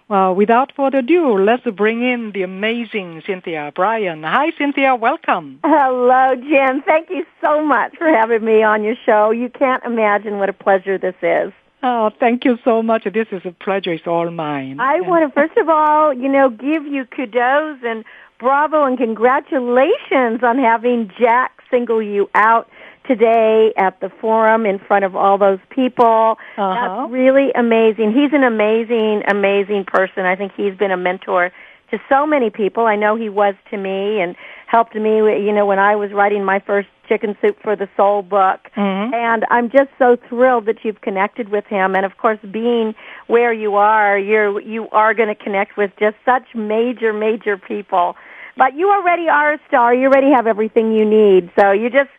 Well, without further ado, let's bring in the amazing Cynthia Bryan. Hi, Cynthia. Welcome. Hello, Jen. Thank you so much for having me on your show. You can't imagine what a pleasure this is. Oh, thank you so much. This is a pleasure. It's all mine. I want to, first of all, give you kudos and bravo and congratulations on having Jack single you out today at the forum in front of all those people. That's really amazing. He's an amazing, amazing person. I think he's been a mentor to so many people. I know he was to me and helped me, when I was writing my first Chicken Soup for the Soul book. Mm-hmm. And I'm just so thrilled that you've connected with him. And, of course, being where you are, you are going to connect with just such major, major people. But you already are a star. You already have everything you need. So you just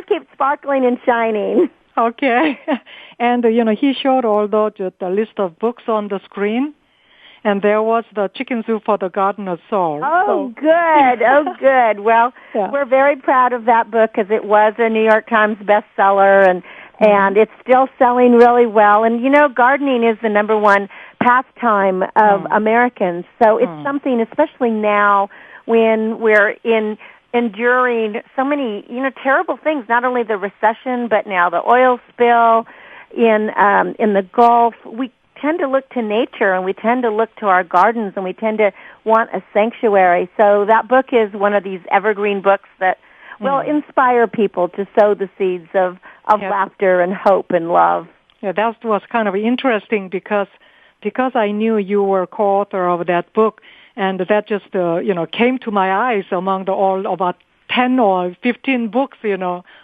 keep sparkling and shining. Okay. And, he showed all the list of books on the screen. And there was the Chicken Soup for the Gardener's Soul. Oh, good. Oh, good. Well, We're very proud of that book because it was a New York Times bestseller, and it's still selling really well. And, gardening is the number one pastime of Americans. So it's something, especially now when we're enduring so many, terrible things, not only the recession, but now the oil spill in the Gulf. We tend to look to nature, and we tend to look to our gardens, and we tend to want a sanctuary. So that book is one of these evergreen books that will inspire people to sow the seeds of laughter and hope and love. Yeah, that was kind of interesting because I knew you were co-author of that book, and that just, came to my eyes among all about 10 or 15 books,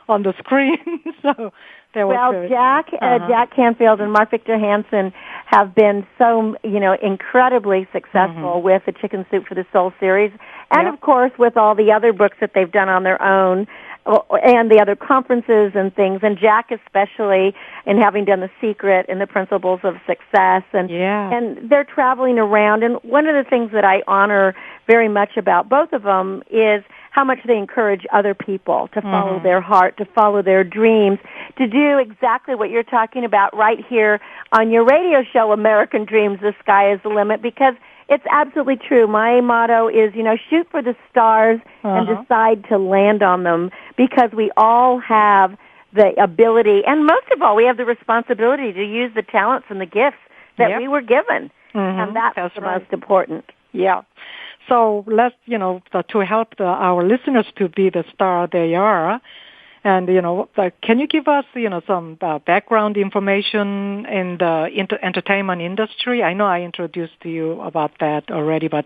on the screen. So that was Jack Canfield and Mark Victor Hansen have been so, incredibly successful with the Chicken Soup for the Soul series, and of course with all the other books that they've done on their own, and the other conferences and things, and Jack especially in having done The Secret and the Principles of Success, and they're traveling around. And one of the things that I honor very much about both of them is how much they encourage other people to follow their heart, to follow their dreams, to do exactly what you're talking about right here on your radio show, American Dreams, The Sky is the Limit, because it's absolutely true. My motto is, shoot for the stars and decide to land on them, because we all have the ability, and most of all, we have the responsibility to use the talents and the gifts that we were given. And that's the most important. Yeah. So let's, to help our listeners to be the star they are, and, can you give us, some background information in the entertainment industry? I know I introduced to you about that already, but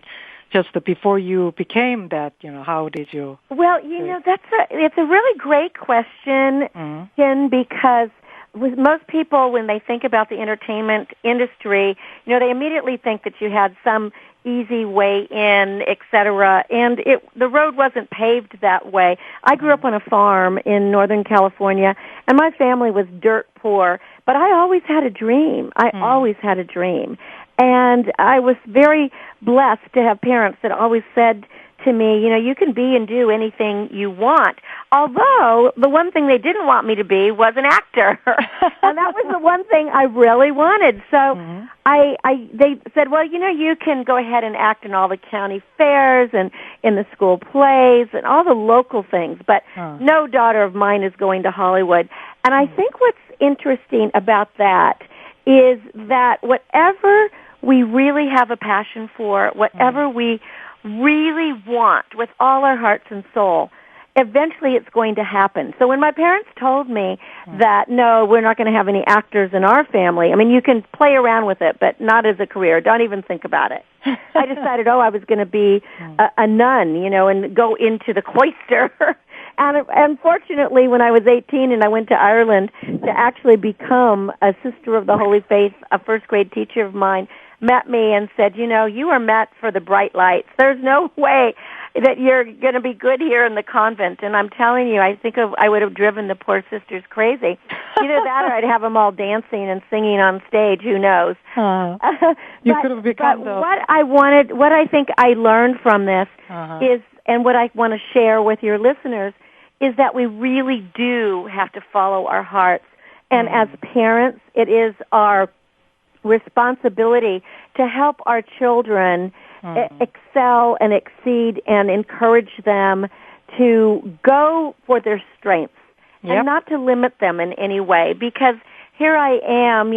just before you became that, how did you? Well, it's a really great question, Ken, because with most people, when they think about the entertainment industry, they immediately think that you had some easy way in, etc. And the road wasn't paved that way. I grew up on a farm in Northern California, and my family was dirt poor, but I always had a dream. I always had a dream. And I was very blessed to have parents that always said to me, you can be and do anything you want. Although the one thing they didn't want me to be was an actor. And that was the one thing I really wanted. So they said, well, you can go ahead and act in all the county fairs and in the school plays and all the local things, but no daughter of mine is going to Hollywood. And I think what's interesting about that is that whatever we really have a passion for, whatever we really want with all our hearts and soul, eventually it's going to happen. So when my parents told me that, no, we're not going to have any actors in our family, I mean, you can play around with it, but not as a career. Don't even think about it. I decided, I was going to be a nun, and go into the cloister. And unfortunately, when I was 18 and I went to Ireland to actually become a Sister of the Holy Faith, a first-grade teacher of mine met me and said, you are meant for the bright lights. There's no way that you're going to be good here in the convent. And I'm telling you, I think I would have driven the poor sisters crazy. Either that or I'd have them all dancing and singing on stage. Who knows? You could have become what I think I learned from this is, and what I want to share with your listeners, is that we really do have to follow our hearts. And as parents, it is our responsibility to help our children excel and exceed and encourage them to go for their strengths and not to limit them in any way. Because here I am,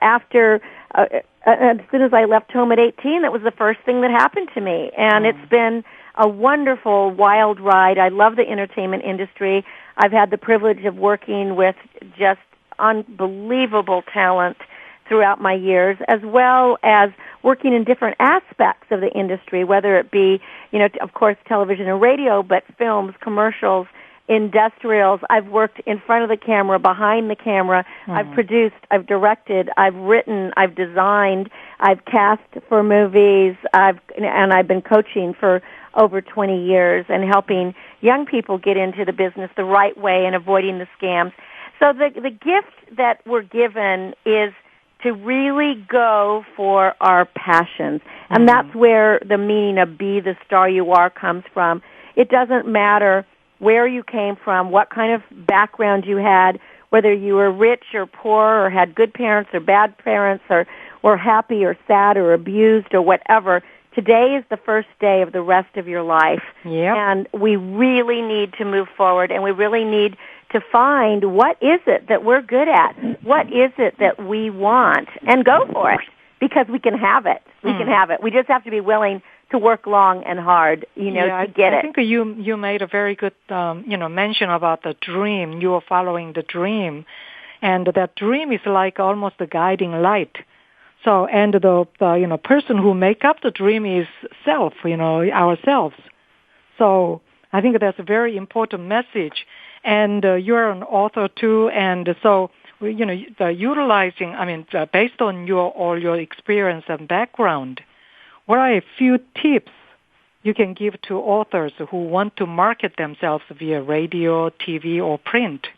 after as soon as I left home at 18, that was the first thing that happened to me. And it's been a wonderful, wild ride. I love the entertainment industry. I've had the privilege of working with just unbelievable talent throughout my years, as well as working in different aspects of the industry, whether it be, of course, television and radio, but films, commercials, industrials. I've worked in front of the camera, behind the camera. I've produced, I've directed, I've written, I've designed, I've cast for movies, and I've been coaching for over 20 years and helping young people get into the business the right way and avoiding the scams. So the gift that we're given is to really go for our passions. And that's where the meaning of be the star you are comes from. It doesn't matter where you came from, what kind of background you had, whether you were rich or poor or had good parents or bad parents or were happy or sad or abused or whatever. Today is the first day of the rest of your life. And we really need to move forward, and we really need to find what is it that we're good at, what is it that we want, and go for it, because we can have it. We can have it. We just have to be willing to work long and hard, to get it. I think you made a very good, mention about the dream. You are following the dream, and that dream is like almost a guiding light. So, and the person who make up the dream is self, ourselves. So, I think that's a very important message. And you're an author too, and so utilizing, based on all your experience and background, what are a few tips you can give to authors who want to market themselves via radio, TV, or print?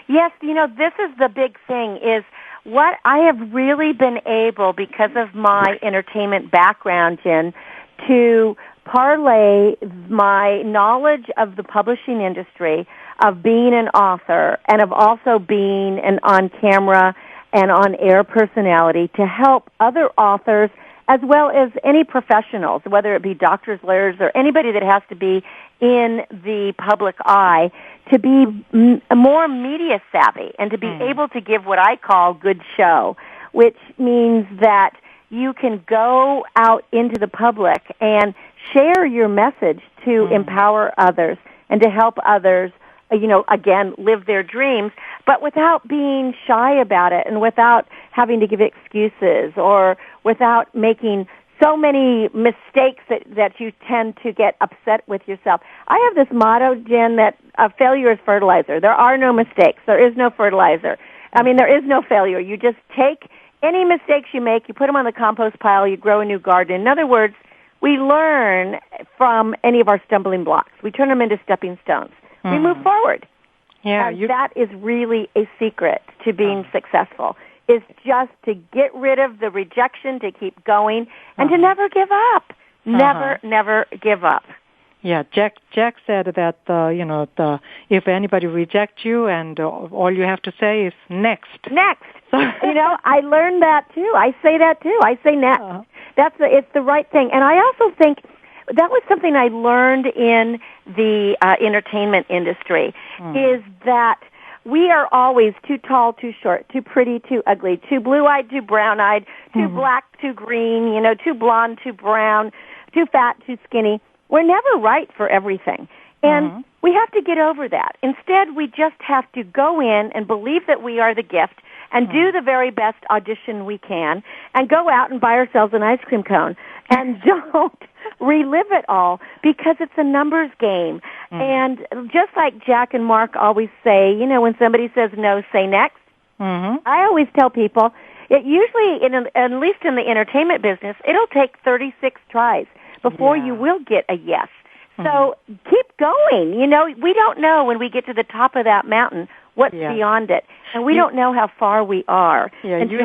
Yes, this is the big thing, is what I have really been able, because of my entertainment background, Jen, to parlay my knowledge of the publishing industry, of being an author, and of also being an on-camera and on-air personality to help other authors as well as any professionals, whether it be doctors, lawyers, or anybody that has to be in the public eye, to be more media savvy and to be able to give what I call good show, which means that you can go out into the public and share your message to empower others and to help others, again, live their dreams, but without being shy about it and without having to give excuses or without making so many mistakes that you tend to get upset with yourself. I have this motto, Jen, that failure is fertilizer. There are no mistakes. There is no fertilizer. There is no failure. You just take any mistakes you make, you put them on the compost pile, you grow a new garden. In other words, we learn from any of our stumbling blocks. We turn them into stepping stones. We move forward. Yeah, and that is really a secret to being successful, is just to get rid of the rejection, to keep going, and to never give up. Never give up. Yeah, Jack said that, if anybody rejects you and all you have to say is next. Next. I learned that too. I say that too. I say next. It's the right thing. And I also think that was something I learned in the entertainment industry, is that we are always too tall, too short, too pretty, too ugly, too blue-eyed, too brown-eyed, too black, too green, too blonde, too brown, too fat, too skinny. We're never right for everything. And we have to get over that. Instead, we just have to go in and believe that we are the gift and do the very best audition we can and go out and buy ourselves an ice cream cone and don't relive it all, because it's a numbers game. And just like Jack and Mark always say, when somebody says no, say next. I always tell people, it usually, at least in the entertainment business, it'll take 36 tries before you will get a yes. So keep going. We don't know when we get to the top of that mountain what's beyond it. And we don't know how far we are until